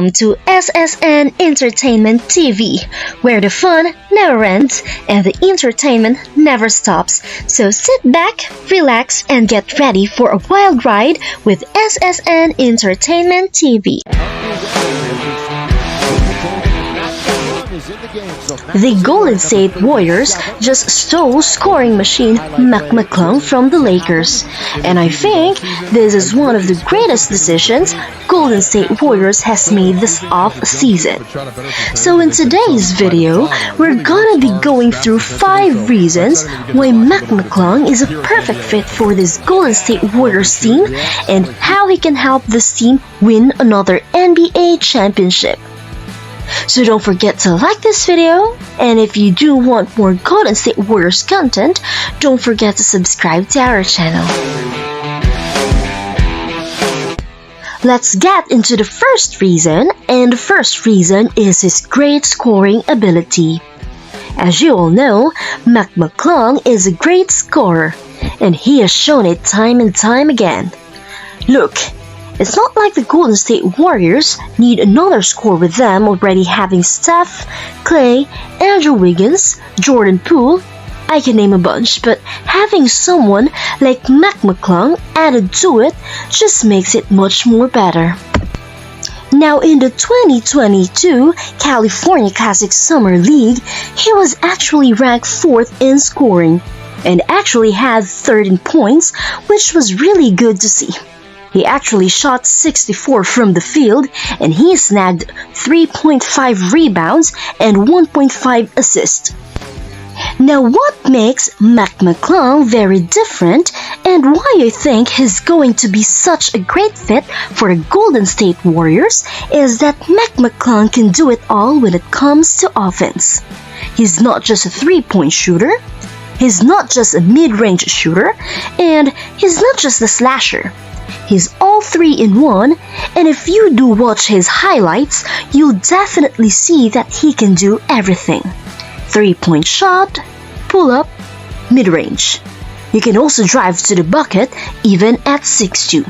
Welcome to SSN Entertainment TV, where the fun never ends and the entertainment never stops. So sit back, relax, and get ready for a wild ride with SSN Entertainment TV. The Golden State Warriors just stole scoring machine Mac McClung from the Lakers, and I think this is one of the greatest decisions Golden State Warriors has made this off-season. So in today's video, we're gonna be going through 5 reasons why Mac McClung is a perfect fit for this Golden State Warriors team and how he can help this team win another NBA championship. So don't forget to like this video, and if you do want more Golden State Warriors content, don't forget to subscribe to our channel. Let's get into the first reason, and the first reason is his great scoring ability. As you all know, Mac McClung is a great scorer, and he has shown it time and time again. Look, it's not like the Golden State Warriors need another scorer with them already having Steph, Clay, Andrew Wiggins, Jordan Poole. I can name a bunch, but having someone like Mac McClung added to it just makes it much more better. Now in the 2022 California Classic Summer League, he was actually ranked 4th in scoring and actually had 13 points, which was really good to see. He actually shot 64 from the field, and he snagged 3.5 rebounds and 1.5 assists. Now what makes Mac McClung very different and why I think he's going to be such a great fit for the Golden State Warriors is that Mac McClung can do it all when it comes to offense. He's not just a 3-point shooter, he's not just a mid-range shooter, and he's not just a slasher. He's all 3 in 1, and if you do watch his highlights, you'll definitely see that he can do everything. 3-point shot, pull-up, mid-range. You can also drive to the bucket even at 6'2".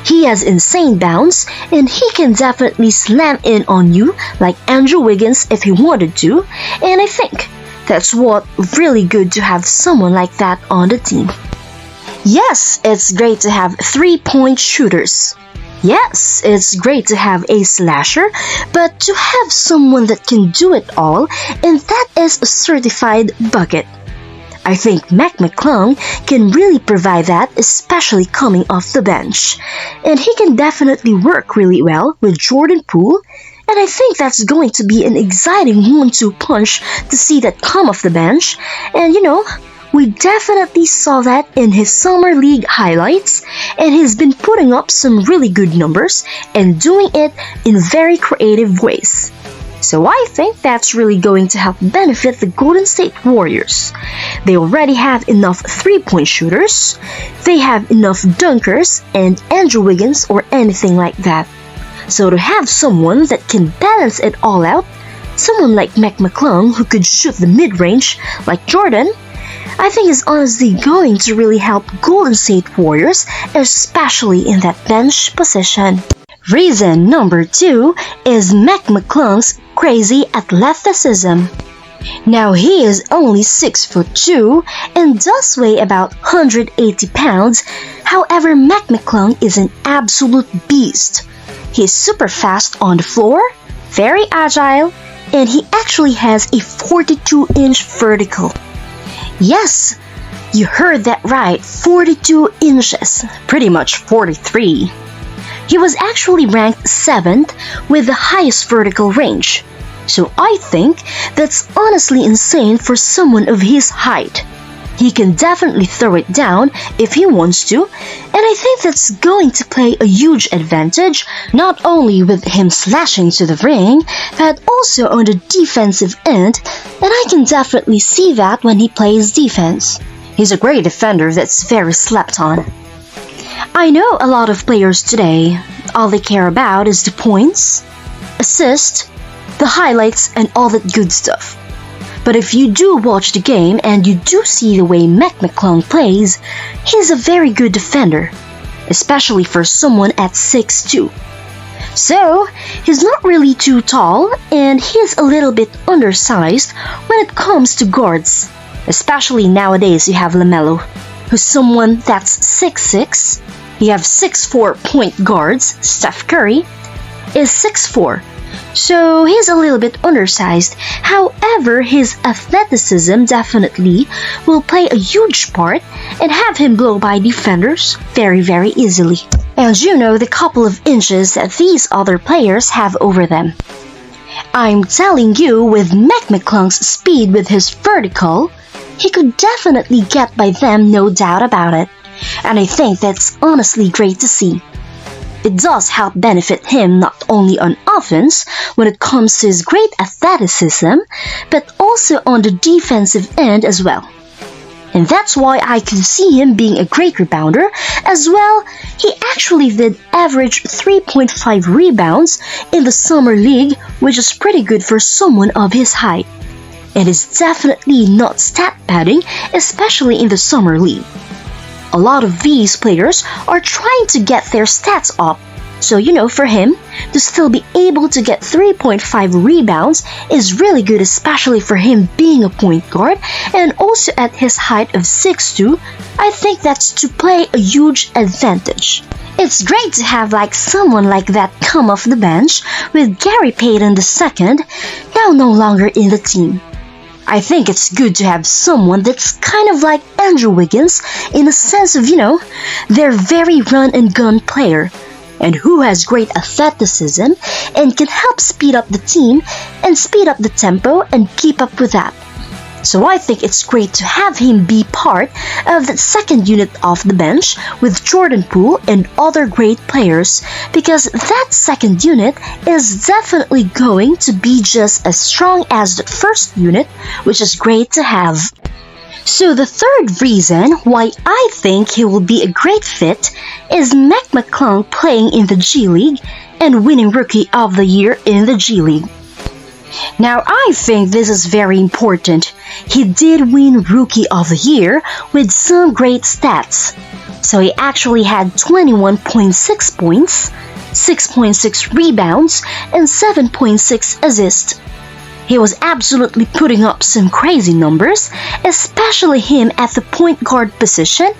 He has insane bounce, and he can definitely slam in on you like Andrew Wiggins if he wanted to, and I think that's what really good to have someone like that on the team. Yes, it's great to have 3-point shooters. Yes, it's great to have a slasher, but to have someone that can do it all, and that is a certified bucket. I think Mac McClung can really provide that, especially coming off the bench. And he can definitely work really well with Jordan Poole, and I think that's going to be an exciting 1-2 punch to see that come off the bench, and we definitely saw that in his summer league highlights, and he's been putting up some really good numbers and doing it in very creative ways. So I think that's really going to help benefit the Golden State Warriors. They already have enough 3-point shooters, they have enough dunkers and Andrew Wiggins or anything like that. So to have someone that can balance it all out, someone like Mac McClung who could shoot the mid-range like Jordan, I think is honestly going to really help Golden State Warriors, especially in that bench position. Reason number 2 is Mac McClung's crazy athleticism. Now he is only 6'2" and does weigh about 180 pounds, however Mac McClung is an absolute beast. He's super fast on the floor, very agile, and he actually has a 42-inch vertical. Yes, you heard that right, 42 inches, pretty much 43. He was actually ranked 7th with the highest vertical range, so I think that's honestly insane for someone of his height. He can definitely throw it down if he wants to, and I think that's going to play a huge advantage not only with him slashing to the ring, but also on the defensive end, and I can definitely see that when he plays defense. He's a great defender that's very slept on. I know a lot of players today, all they care about is the points, assists, the highlights, and all that good stuff. But if you do watch the game and you do see the way Mac McClung plays, he's a very good defender, especially for someone at 6'2". So, he's not really too tall and he's a little bit undersized when it comes to guards. Especially nowadays you have LaMelo, who's someone that's 6'6". You have 6'4" point guards. Steph Curry is 6'4". So he's a little bit undersized. However, his athleticism definitely will play a huge part and have him blow by defenders very easily. And you know the couple of inches that these other players have over them. I'm telling you, with Mac McClung's speed with his vertical, he could definitely get by them, no doubt about it. And I think that's honestly great to see. It does help benefit him not only on offense when it comes to his great athleticism, but also on the defensive end as well. And that's why I can see him being a great rebounder as well. He actually did average 3.5 rebounds in the summer league, which is pretty good for someone of his height. And is definitely not stat padding, especially in the summer league. A lot of these players are trying to get their stats up. So you know, for him to still be able to get 3.5 rebounds is really good, especially for him being a point guard and also at his height of 6'2". I think that's to play a huge advantage. It's great to have someone like that come off the bench with Gary Payton II now no longer in the team. I think it's good to have someone that's kind of like Andrew Wiggins in a sense of, they're very run and gun player and who has great athleticism and can help speed up the team and speed up the tempo and keep up with that. So I think it's great to have him be part of that second unit off the bench with Jordan Poole and other great players, because that second unit is definitely going to be just as strong as the first unit, which is great to have. So the third reason why I think he will be a great fit is Mac McClung playing in the G League and winning Rookie of the Year in the G League. Now I think this is very important. He did win Rookie of the Year with some great stats. So he actually had 21.6 points, 6.6 rebounds, and 7.6 assists. He was absolutely putting up some crazy numbers, especially him at the point guard position,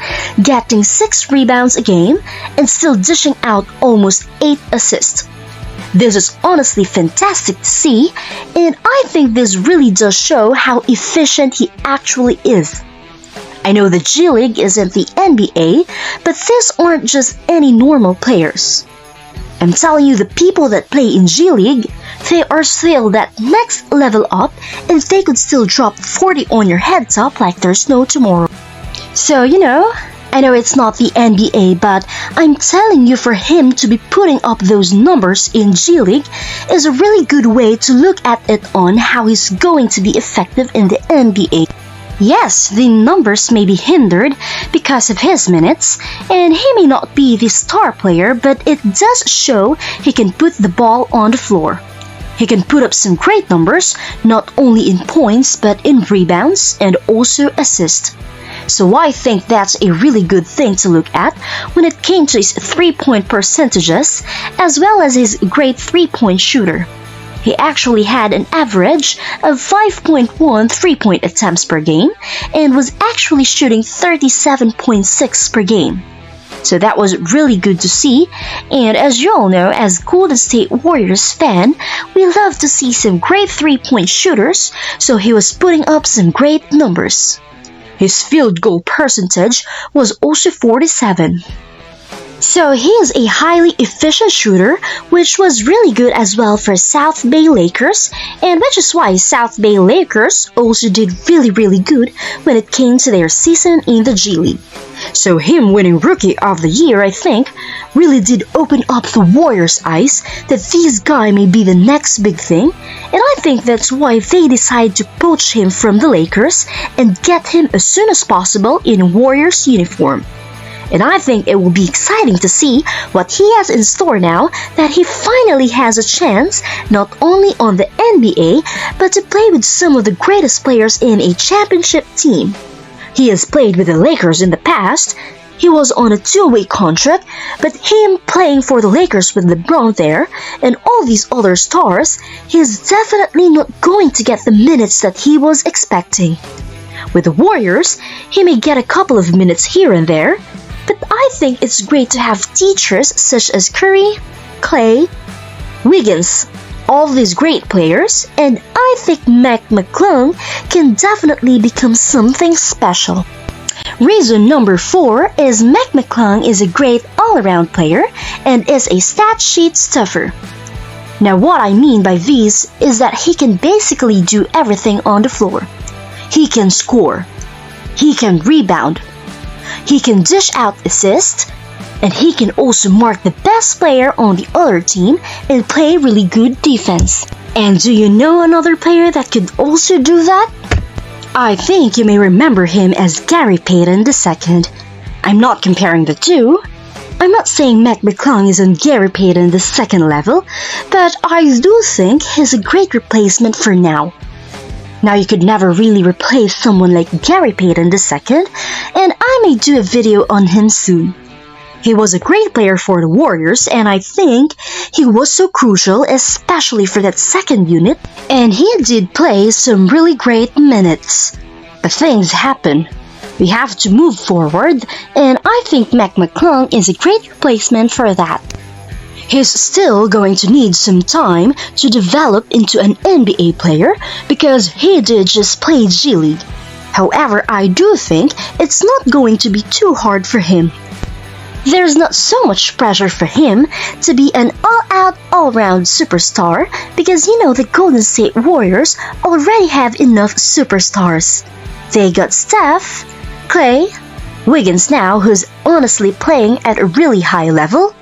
getting 6 rebounds a game and still dishing out almost 8 assists. This is honestly fantastic to see, and I think this really does show how efficient he actually is. I know the G League isn't the NBA, but these aren't just any normal players. I'm telling you, the people that play in G League, they are still that next level up and they could still drop 40 on your head top like there's no tomorrow. So, I know it's not the NBA, but I'm telling you, for him to be putting up those numbers in G League is a really good way to look at it on how he's going to be effective in the NBA. Yes, the numbers may be hindered because of his minutes, and he may not be the star player, but it does show he can put the ball on the floor. He can put up some great numbers, not only in points, but in rebounds and also assists. So I think that's a really good thing to look at when it came to his 3-point percentages, as well as his great 3-point shooter. He actually had an average of 5.1 3-point attempts per game and was actually shooting 37.6 per game. So that was really good to see, and as you all know, as Golden State Warriors fan, we love to see some great 3-point shooters, so he was putting up some great numbers. His field goal percentage was also 47. So he is a highly efficient shooter, which was really good as well for South Bay Lakers, and which is why South Bay Lakers also did really good when it came to their season in the G League. So him winning Rookie of the Year, I think, really did open up the Warriors' eyes that this guy may be the next big thing, and I think that's why they decided to poach him from the Lakers and get him as soon as possible in a Warriors uniform. And I think it will be exciting to see what he has in store now that he finally has a chance not only on the NBA, but to play with some of the greatest players in a championship team. He has played with the Lakers in the past. He was on a two-way contract, but him playing for the Lakers with LeBron there and all these other stars, he's definitely not going to get the minutes that he was expecting. With the Warriors, he may get a couple of minutes here and there, but I think it's great to have teachers such as Curry, Clay, Wiggins, all these great players, and I think Mac McClung can definitely become something special. Reason number 4 is Mac McClung is a great all-around player and is a stat sheet stuffer. Now what I mean by this is that he can basically do everything on the floor. He can score, he can rebound, he can dish out assists, and he can also mark the best player on the other team and play really good defense. And do you know another player that could also do that? I think you may remember him as Gary Payton II. I'm not comparing the two. I'm not saying Mac McClung is on Gary Payton II level, but I do think he's a great replacement for now. Now you could never really replace someone like Gary Payton II, and I may do a video on him soon. He was a great player for the Warriors, and I think he was so crucial, especially for that second unit, and he did play some really great minutes. But things happen. We have to move forward, and I think Mac McClung is a great replacement for that. He's still going to need some time to develop into an NBA player because he did just play G League. However, I do think it's not going to be too hard for him. There's not so much pressure for him to be an all-out, all-round superstar because the Golden State Warriors already have enough superstars. They got Steph, Clay, Wiggins now, who's honestly playing at a really high level.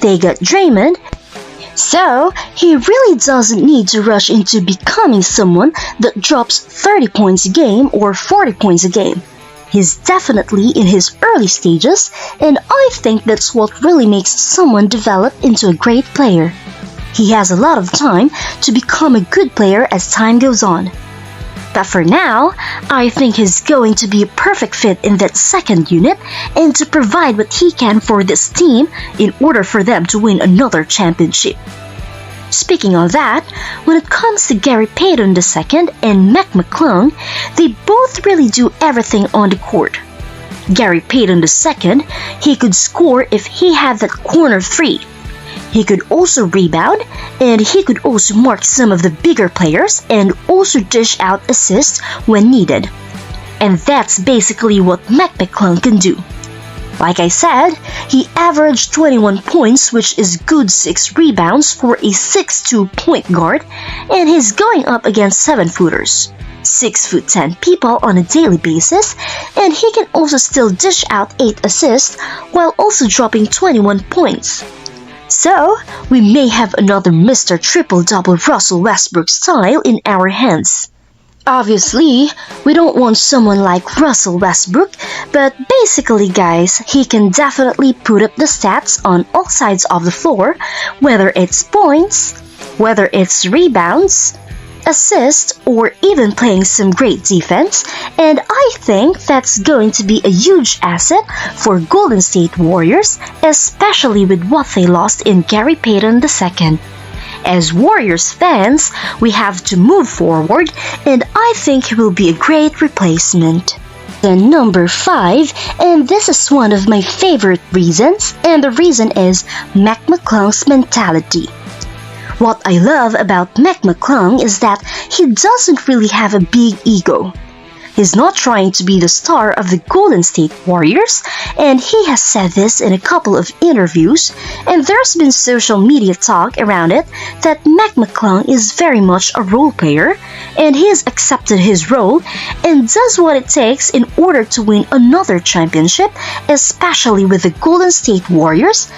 They got Draymond, so he really doesn't need to rush into becoming someone that drops 30 points a game or 40 points a game. He's definitely in his early stages, and I think that's what really makes someone develop into a great player. He has a lot of time to become a good player as time goes on. But for now, I think he's going to be a perfect fit in that second unit and to provide what he can for this team in order for them to win another championship. Speaking of that, when it comes to Gary Payton II and Mac McClung, they both really do everything on the court. Gary Payton II, he could score if he had that corner three. He could also rebound, and he could also mark some of the bigger players and also dish out assists when needed. And that's basically what Mac McClung can do. Like I said, he averaged 21 points, which is good 6 rebounds for a 6'2" point guard, and he's going up against 7-footers, 6'10" people on a daily basis, and he can also still dish out 8 assists while also dropping 21 points. So, we may have another Mr. Triple-Double Russell Westbrook style in our hands. Obviously, we don't want someone like Russell Westbrook, but basically guys, he can definitely put up the stats on all sides of the floor, whether it's points, whether it's rebounds, assists, or even playing some great defense, and I think that's going to be a huge asset for Golden State Warriors, especially with what they lost in Gary Payton II. As Warriors fans, we have to move forward, and I think he will be a great replacement. Then number 5, and this is one of my favorite reasons, and the reason is Mac McClung's mentality. What I love about Mac McClung is that he doesn't really have a big ego. He's not trying to be the star of the Golden State Warriors, and he has said this in a couple of interviews, and there's been social media talk around it that Mac McClung is very much a role player, and he has accepted his role and does what it takes in order to win another championship, especially with the Golden State Warriors,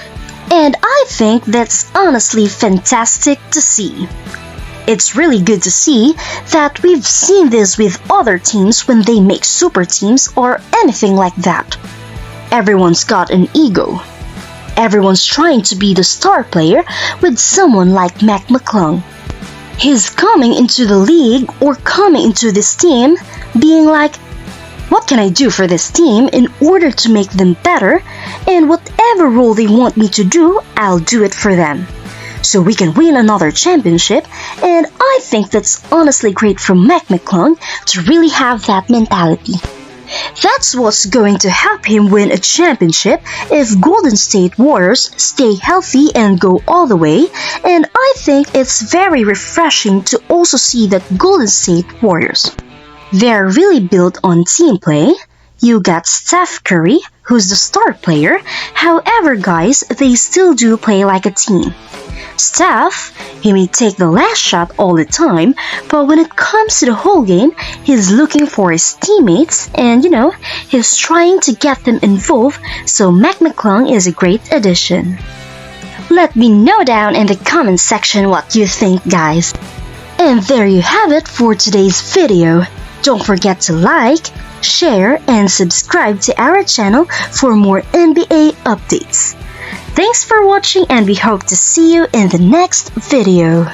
and I think that's honestly fantastic to see. It's really good to see that we've seen this with other teams when they make super teams or anything like that. Everyone's got an ego. Everyone's trying to be the star player with someone like Mac McClung. He's coming into the league or coming into this team being like, What can I do for this team in order to make them better? And whatever role they want me to do, I'll do it for them. So we can win another championship, and I think that's honestly great from Mac McClung to really have that mentality. That's what's going to help him win a championship if Golden State Warriors stay healthy and go all the way, and I think it's very refreshing to also see that Golden State Warriors, they're really built on team play. You got Steph Curry, who's the star player. However, guys, they still do play like a team. Steph, he may take the last shot all the time, but when it comes to the whole game, he's looking for his teammates and, he's trying to get them involved, so Mac McClung is a great addition. Let me know down in the comment section what you think, guys. And there you have it for today's video. Don't forget to like, share, and subscribe to our channel for more NBA updates. Thanks for watching, and we hope to see you in the next video.